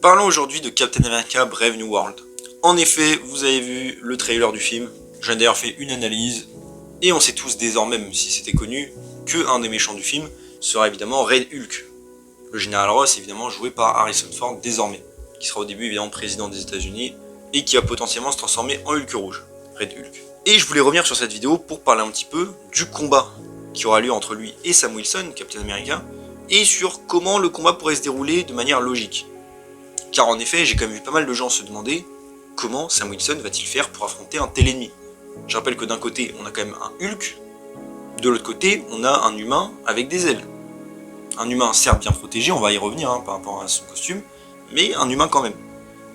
Parlons aujourd'hui de Captain America Brave New World. En effet, vous avez vu le trailer du film, j'en ai d'ailleurs fait une analyse, et on sait tous désormais, même si c'était connu, que un des méchants du film sera évidemment Red Hulk. Le général Ross, évidemment joué par Harrison Ford désormais, qui sera au début évidemment président des États-Unis et qui va potentiellement se transformer en Hulk rouge, Red Hulk. Et je voulais revenir sur cette vidéo pour parler un petit peu du combat qui aura lieu entre lui et Sam Wilson, Captain America, et sur comment le combat pourrait se dérouler de manière logique. Car en effet, j'ai quand même vu pas mal de gens se demander comment Sam Wilson va-t-il faire pour affronter un tel ennemi. Je rappelle que d'un côté, on a quand même un Hulk, de l'autre côté, on a un humain avec des ailes. Un humain certes bien protégé, on va y revenir par rapport à son costume, mais un humain quand même.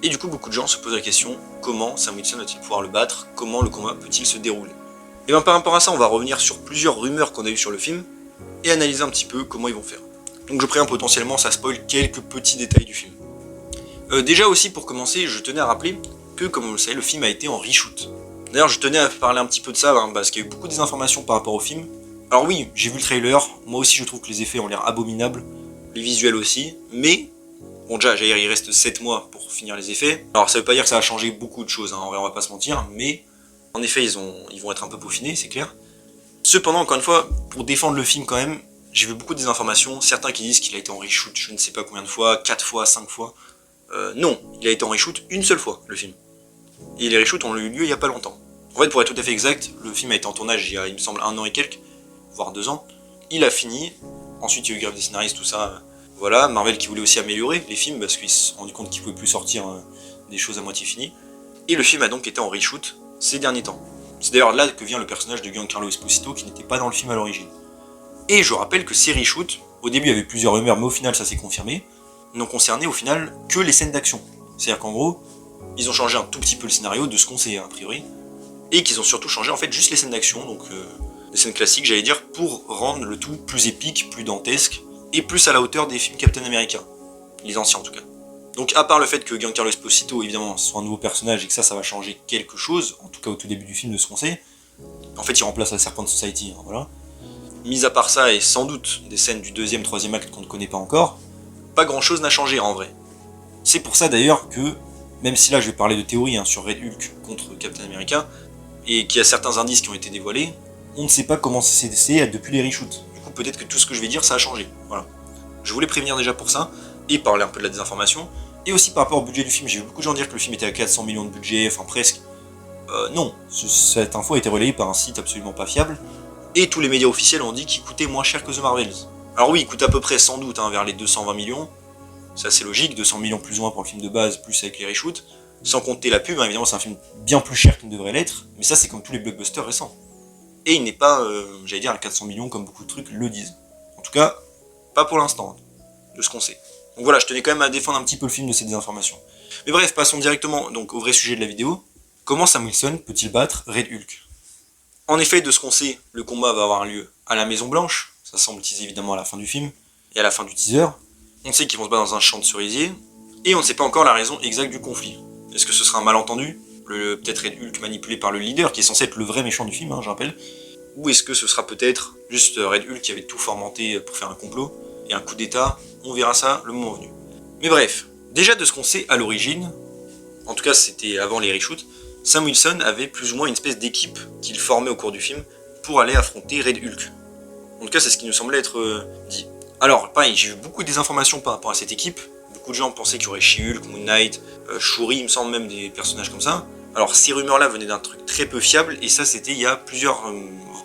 Et du coup, beaucoup de gens se posent la question, comment Sam Wilson va-t-il pouvoir le battre? Comment le combat peut-il se dérouler? Et bien par rapport à ça, on va revenir sur plusieurs rumeurs qu'on a eues sur le film, et analyser un petit peu comment ils vont faire. Donc je préviens potentiellement, ça spoil quelques petits détails du film. Déjà aussi, pour commencer, je tenais à rappeler que, comme vous le savez, le film a été en reshoot. D'ailleurs, je tenais à parler un petit peu de ça, parce qu'il y a eu beaucoup d'informations par rapport au film. Alors oui, j'ai vu le trailer, moi aussi je trouve que les effets ont l'air abominables, les visuels aussi, mais, bon déjà, j'allais dire, il reste 7 mois pour finir les effets. Alors ça veut pas dire que ça va changer beaucoup de choses, en vrai on va pas se mentir, mais en effet ils vont être un peu peaufinés, c'est clair. Cependant, encore une fois, pour défendre le film quand même, j'ai vu beaucoup de désinformations, certains qui disent qu'il a été en reshoot je ne sais pas combien de fois, 4 fois, 5 fois. Non, il a été en reshoot une seule fois, le film. Et les reshoots ont eu lieu il y a pas longtemps. En fait, pour être tout à fait exact, le film a été en tournage il y a, il me semble, 1 an et quelques, voire 2 ans. Il a fini, ensuite il y a eu grève des scénaristes, tout ça. Voilà, Marvel qui voulait aussi améliorer les films, parce qu'ils se sont rendus compte qu'ils pouvaient plus sortir des choses à moitié finies. Et le film a donc été en reshoot ces derniers temps. C'est d'ailleurs là que vient le personnage de Giancarlo Esposito, qui n'était pas dans le film à l'origine. Et je rappelle que ces reshoots, au début il y avait plusieurs rumeurs, mais au final ça s'est confirmé, n'ont concerné au final que les scènes d'action. C'est-à-dire qu'en gros, ils ont changé un tout petit peu le scénario de ce qu'on sait a priori, et qu'ils ont surtout changé en fait juste les scènes d'action, donc des scènes classiques j'allais dire, pour rendre le tout plus épique, plus dantesque, et plus à la hauteur des films Captain America, les anciens en tout cas. Donc à part le fait que Giancarlo Esposito évidemment soit un nouveau personnage et que ça va changer quelque chose, en tout cas au tout début du film de ce qu'on sait, en fait il remplace la Serpent Society, voilà. Mis à part ça et sans doute des scènes du deuxième, troisième acte qu'on ne connaît pas encore, pas grand chose n'a changé en vrai. C'est pour ça d'ailleurs que, même si là je vais parler de théorie sur Red Hulk contre Captain America, et qu'il y a certains indices qui ont été dévoilés, on ne sait pas comment c'est depuis les reshoots. Du coup peut-être que tout ce que je vais dire ça a changé. Voilà. Je voulais prévenir déjà pour ça, et parler un peu de la désinformation, et aussi par rapport au budget du film. J'ai vu beaucoup de gens dire que le film était à 400 millions de budget, enfin presque. Non, cette info a été relayée par un site absolument pas fiable, et tous les médias officiels ont dit qu'il coûtait moins cher que The Marvels. Alors oui, il coûte à peu près sans doute vers les 220 millions, c'est assez logique, 200 millions plus ou moins pour le film de base, plus avec les reshoots, sans compter la pub, évidemment c'est un film bien plus cher qu'il ne devrait l'être, mais ça c'est comme tous les blockbusters récents. Et il n'est pas, j'allais dire, à 400 millions comme beaucoup de trucs le disent. En tout cas, pas pour l'instant, de ce qu'on sait. Donc voilà, je tenais quand même à défendre un petit peu le film de ces désinformations. Mais bref, passons directement donc au vrai sujet de la vidéo. Comment Sam Wilson peut-il battre Red Hulk? En effet, de ce qu'on sait, le combat va avoir lieu à la Maison Blanche, ça semble teaser évidemment à la fin du film, et à la fin du teaser. On sait qu'ils vont se battre dans un champ de cerisier, et on ne sait pas encore la raison exacte du conflit. Est-ce que ce sera un malentendu, peut-être Red Hulk manipulé par le leader, qui est censé être le vrai méchant du film, je rappelle, ou est-ce que ce sera peut-être juste Red Hulk qui avait tout formanté pour faire un complot, et un coup d'état, on verra ça le moment venu. Mais bref, déjà de ce qu'on sait à l'origine, en tout cas c'était avant les reshoots, Sam Wilson avait plus ou moins une espèce d'équipe qu'il formait au cours du film pour aller affronter Red Hulk. En tout cas, c'est ce qui nous semblait être dit. Alors, pareil, j'ai eu beaucoup des informations par rapport à cette équipe. Beaucoup de gens pensaient qu'il y aurait She-Hulk, Moon Knight, Shuri, il me semble même des personnages comme ça. Alors, ces rumeurs-là venaient d'un truc très peu fiable, et ça, c'était il y a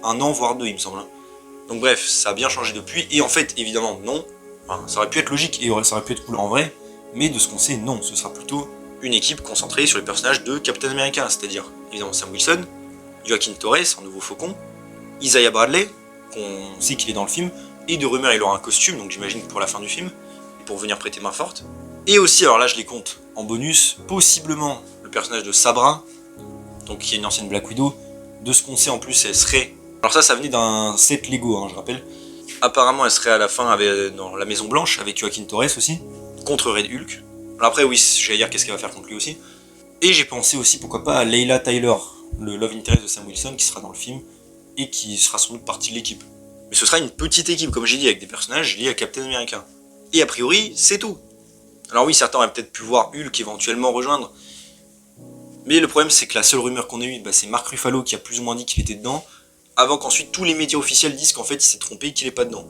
un an, voire 2, il me semble. Donc bref, ça a bien changé depuis, et en fait, évidemment, non. Enfin, ça aurait pu être logique, et ça aurait pu être cool en vrai, mais de ce qu'on sait, non, ce sera plutôt une équipe concentrée sur les personnages de Captain America, c'est-à-dire évidemment Sam Wilson, Joaquin Torres, un nouveau faucon, Isaiah Bradley, qu'on sait qu'il est dans le film, et de rumeur il aura un costume, donc j'imagine pour la fin du film, pour venir prêter main forte. Et aussi, alors là je les compte en bonus, possiblement le personnage de Sabra, donc qui est une ancienne Black Widow. De ce qu'on sait en plus, elle serait... Alors ça venait d'un set Lego, je rappelle. Apparemment elle serait à la fin dans la Maison Blanche, avec Joaquin Torres aussi, contre Red Hulk. Alors après oui, j'allais dire qu'est-ce qu'elle va faire contre lui aussi. Et j'ai pensé aussi pourquoi pas à Layla Tyler, le love interest de Sam Wilson qui sera dans le film, et qui sera sans doute partie de l'équipe. Mais ce sera une petite équipe, comme j'ai dit, avec des personnages liés à Captain America. Et a priori, c'est tout. Alors oui, certains auraient peut-être pu voir Hulk éventuellement rejoindre, mais le problème c'est que la seule rumeur qu'on a eue, c'est Mark Ruffalo qui a plus ou moins dit qu'il était dedans, avant qu'ensuite tous les médias officiels disent qu'en fait il s'est trompé et qu'il est pas dedans.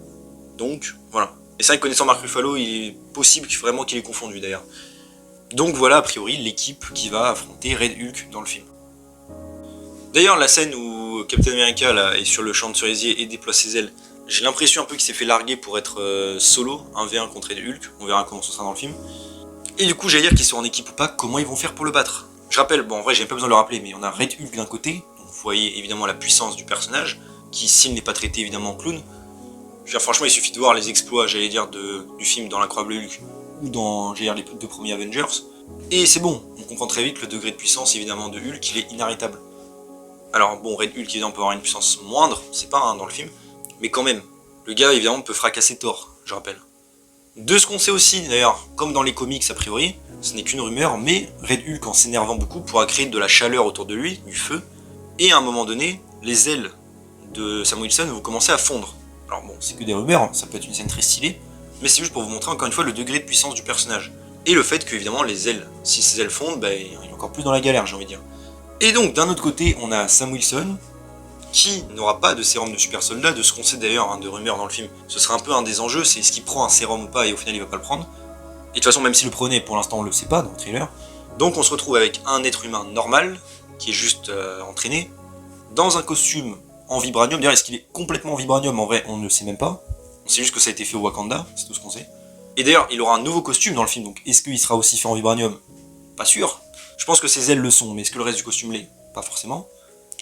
Donc voilà. Et c'est vrai que connaissant Mark Ruffalo, il est possible vraiment qu'il ait confondu d'ailleurs. Donc voilà a priori l'équipe qui va affronter Red Hulk dans le film. D'ailleurs la scène où Captain America là, est sur le champ de cerisier et déploie ses ailes, j'ai l'impression un peu qu'il s'est fait larguer pour être solo, 1v1 contre Red Hulk, on verra comment ce sera dans le film. Et du coup j'allais dire qu'ils sont en équipe ou pas, comment ils vont faire pour le battre. Je rappelle, bon en vrai j'ai pas besoin de le rappeler, mais on a Red Hulk d'un côté, donc vous voyez évidemment la puissance du personnage, qui s'il n'est pas traité évidemment en clown, je veux dire, franchement il suffit de voir les exploits, j'allais dire, du film dans l'incroyable Hulk, ou dans, j'allais dire, les deux premiers Avengers, et c'est bon, on comprend très vite le degré de puissance évidemment de Hulk, il est inarrêtable. Alors bon, Red Hulk évidemment peut avoir une puissance moindre, c'est pas dans le film, mais quand même, le gars évidemment peut fracasser Thor, je rappelle. De ce qu'on sait aussi, d'ailleurs, comme dans les comics a priori, ce n'est qu'une rumeur, mais Red Hulk en s'énervant beaucoup pourra créer de la chaleur autour de lui, du feu, et à un moment donné, les ailes de Sam Wilson vont commencer à fondre. Alors bon, c'est que des rumeurs, ça peut être une scène très stylée, mais c'est juste pour vous montrer encore une fois le degré de puissance du personnage. Et le fait que évidemment les ailes, si ces ailes fondent, il est encore plus dans la galère, j'ai envie de dire. Et donc d'un autre côté, on a Sam Wilson, qui n'aura pas de sérum de super soldat, de ce qu'on sait d'ailleurs de rumeurs dans le film. Ce sera un peu un des enjeux, c'est est-ce qu'il prend un sérum ou pas et au final il va pas le prendre. Et de toute façon même s'il le prenait, pour l'instant on le sait pas dans le trailer. Donc on se retrouve avec un être humain normal, qui est juste entraîné, dans un costume en vibranium. D'ailleurs est-ce qu'il est complètement en vibranium? En vrai on ne le sait même pas. On sait juste que ça a été fait au Wakanda, c'est tout ce qu'on sait. Et d'ailleurs il aura un nouveau costume dans le film, donc est-ce qu'il sera aussi fait en vibranium? Pas sûr. Je pense que ses ailes le sont, mais est-ce que le reste du costume l'est? Pas forcément.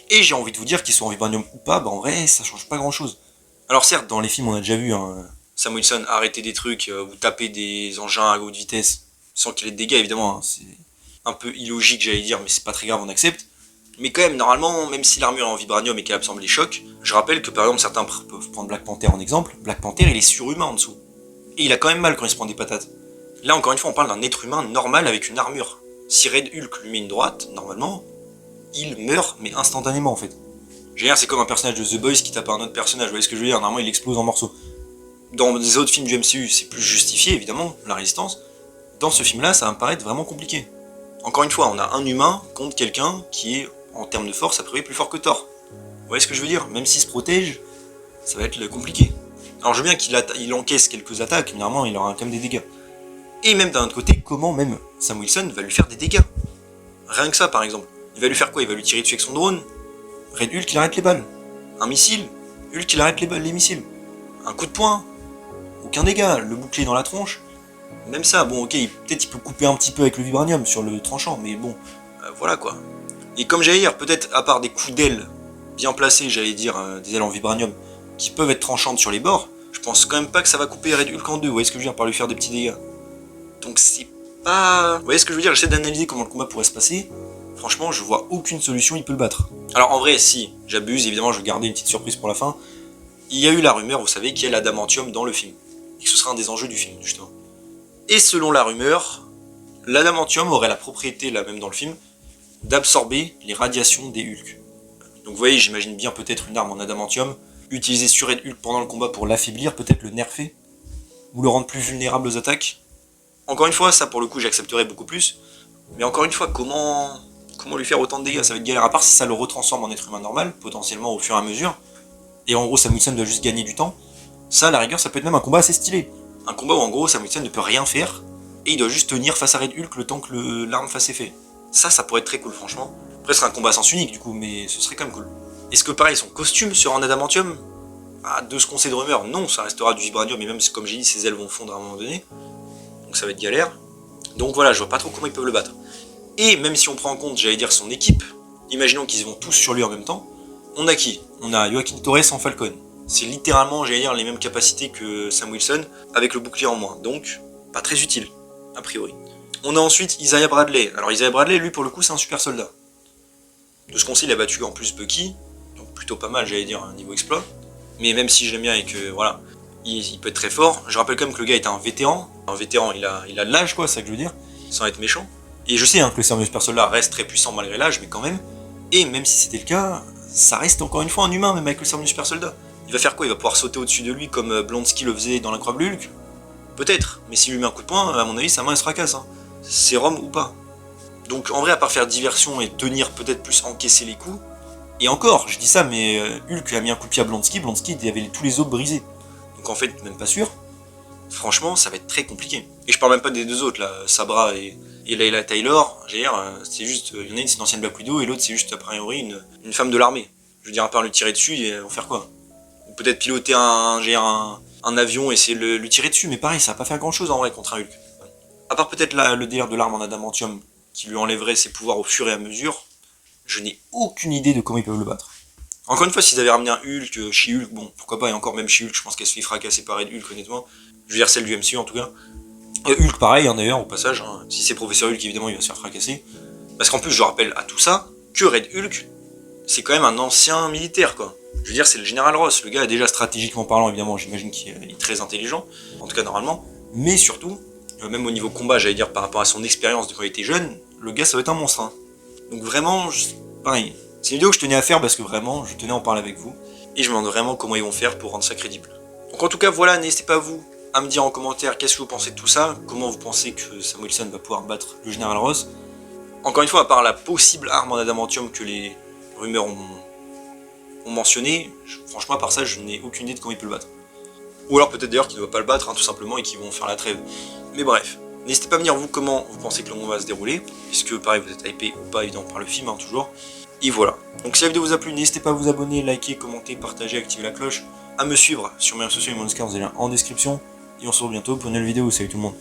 Et j'ai envie de vous dire qu'ils sont en vibranium ou pas, en vrai, ça change pas grand chose. Alors certes, dans les films, on a déjà vu Sam Wilson arrêter des trucs ou taper des engins à haute vitesse sans qu'il ait de dégâts, évidemment. C'est un peu illogique, j'allais dire, mais c'est pas très grave, on accepte. Mais quand même, normalement, même si l'armure est en vibranium et qu'elle absorbe les chocs, je rappelle que par exemple, certains peuvent prendre Black Panther en exemple. Black Panther, il est surhumain en dessous. Et il a quand même mal quand il se prend des patates. Là, encore une fois, on parle d'un être humain normal avec une armure. Si Red Hulk lui met une droite, normalement, il meurt, mais instantanément en fait. Je veux dire, c'est comme un personnage de The Boys qui tape un autre personnage, vous voyez ce que je veux dire? Normalement, il explose en morceaux. Dans des autres films du MCU, c'est plus justifié, évidemment, la résistance. Dans ce film-là, ça va me paraître vraiment compliqué. Encore une fois, on a un humain contre quelqu'un qui est, en termes de force, a priori plus fort que Thor. Vous voyez ce que je veux dire? Même s'il se protège, ça va être compliqué. Alors je veux bien qu'il encaisse quelques attaques, mais normalement, il aura quand même des dégâts. Et même d'un autre côté, comment même Sam Wilson va lui faire des dégâts? Rien que ça, par exemple. Il va lui faire quoi? Il va lui tirer dessus avec son drone. Red Hulk, il arrête les balles. Un missile. Hulk, il arrête les missiles. Un coup de poing. Aucun dégât. Le bouclier dans la tronche. Même ça, bon, ok, peut-être il peut couper un petit peu avec le vibranium sur le tranchant, mais bon, voilà quoi. Et comme j'allais dire, peut-être à part des coups d'ailes bien placés, j'allais dire, des ailes en vibranium, qui peuvent être tranchantes sur les bords, je pense quand même pas que ça va couper Red Hulk en deux, vous voyez ce que je veux dire, par lui faire des petits dégâts. Donc c'est pas... Vous voyez ce que je veux dire? J'essaie d'analyser comment le combat pourrait se passer. Franchement, je vois aucune solution, il peut le battre. Alors en vrai, si, j'abuse, évidemment, je vais garder une petite surprise pour la fin. Il y a eu la rumeur, vous savez, qu'il y a l'adamantium dans le film. Et que ce sera un des enjeux du film, justement. Et selon la rumeur, l'adamantium aurait la propriété, là même dans le film, d'absorber les radiations des Hulk. Donc vous voyez, j'imagine bien peut-être une arme en adamantium, utilisée sur Red Hulk pendant le combat pour l'affaiblir, peut-être le nerfer, ou le rendre plus vulnérable aux attaques. Encore une fois, ça pour le coup j'accepterais beaucoup plus, mais encore une fois, comment lui faire autant de dégâts? Ça va être galère, à part si ça le retransforme en être humain normal, potentiellement au fur et à mesure, et en gros Sam Wilson doit juste gagner du temps. Ça, à la rigueur, ça peut être même un combat assez stylé. Un combat où en gros Sam Wilson ne peut rien faire, et il doit juste tenir face à Red Hulk le temps que l'arme fasse effet. Ça pourrait être très cool franchement. Après ce serait un combat à sens unique du coup, mais ce serait quand même cool. Est-ce que pareil, son costume sera en adamantium? De ce qu'on sait de rumeur, non, ça restera du vibranium, et même comme j'ai dit, ses ailes vont fondre à un moment donné. Donc ça va être galère. Donc voilà, je vois pas trop comment ils peuvent le battre. Et même si on prend en compte, j'allais dire, son équipe, imaginons qu'ils vont tous sur lui en même temps, on a qui? On a Joaquin Torres en Falcon. C'est littéralement, j'allais dire, les mêmes capacités que Sam Wilson, avec le bouclier en moins. Donc, pas très utile, a priori. On a ensuite Isaiah Bradley. Alors Isaiah Bradley, lui, pour le coup, c'est un super soldat. De ce qu'on sait, il a battu en plus Bucky, donc plutôt pas mal, j'allais dire, niveau exploit. Mais même si j'aime bien et que, voilà, il peut être très fort, je rappelle quand même que le gars est un vétéran. Un vétéran, il a de l'âge, quoi, c'est ça que je veux dire, sans être méchant. Et je sais que le sérum de super soldat reste très puissant malgré l'âge, mais quand même. Et même si c'était le cas, ça reste encore une fois un humain, même avec le sérum du super soldat. Il va faire quoi? Il va pouvoir sauter au-dessus de lui comme Blonsky le faisait dans l'incroyable Hulk? Peut-être, mais s'il lui met un coup de poing, à mon avis, sa main elle se fracasse. Hein. C'est Rome ou pas. Donc en vrai, à part faire diversion et tenir peut-être plus encaisser les coups, et encore, je dis ça, mais Hulk a mis un coup de pied à Blonsky, il avait tous les os brisés. Donc en fait, même pas sûr. Franchement, ça va être très compliqué. Et je parle même pas des deux autres, là, Sabra et Layla Taylor, j'ai dire, c'est juste, il y en a une c'est une ancienne Black Widow, et l'autre c'est juste, a priori, une femme de l'armée. Je veux dire, à part lui tirer dessus, ils vont faire quoi? Ou peut-être piloter un avion et essayer de lui tirer dessus, mais pareil, ça va pas faire grand chose en vrai contre un Hulk. À part peut-être le délire de l'arme en adamantium, qui lui enlèverait ses pouvoirs au fur et à mesure, je n'ai aucune idée de comment ils peuvent le battre. Encore une fois, s'ils avaient ramené un Hulk, She-Hulk, bon, pourquoi pas, et encore même She-Hulk, je pense qu'elle se fait fracasser par Red Hulk, honnêtement. Je veux dire celle du MCU en tout cas. Hulk pareil, hein, d'ailleurs, au passage, hein. Si c'est Professeur Hulk, évidemment, il va se faire fracasser. Parce qu'en plus, je rappelle à tout ça, que Red Hulk, c'est quand même un ancien militaire, quoi. Je veux dire, c'est le général Ross. Le gars est déjà stratégiquement parlant, évidemment, j'imagine qu'il est très intelligent, en tout cas normalement. Mais surtout, même au niveau combat, j'allais dire, par rapport à son expérience de quand il était jeune, le gars, ça va être un monstre. Hein. Donc vraiment, pareil. C'est une vidéo que je tenais à faire parce que vraiment, je tenais à en parler avec vous. Et je me demande vraiment comment ils vont faire pour rendre ça crédible. Donc en tout cas, voilà, n'hésitez pas vous à me dire en commentaire qu'est-ce que vous pensez de tout ça, comment vous pensez que Sam Wilson va pouvoir battre le général Ross. Encore une fois, à part la possible arme en adamantium que les rumeurs ont mentionné, franchement, à part ça, je n'ai aucune idée de comment il peut le battre. Ou alors peut-être d'ailleurs qu'il ne va pas le battre, hein, tout simplement, et qu'ils vont faire la trêve. Mais bref, n'hésitez pas à me dire vous comment vous pensez que le moment va se dérouler, puisque pareil, vous êtes hypé ou pas, évidemment, par le film, hein, toujours. Et voilà. Donc si la vidéo vous a plu, n'hésitez pas à vous abonner, liker, commenter, partager, activer la cloche, à me suivre sur mes réseaux sociaux et mon Discord, vous avez en description. Et on se retrouve bientôt pour une nouvelle vidéo. Salut tout le monde.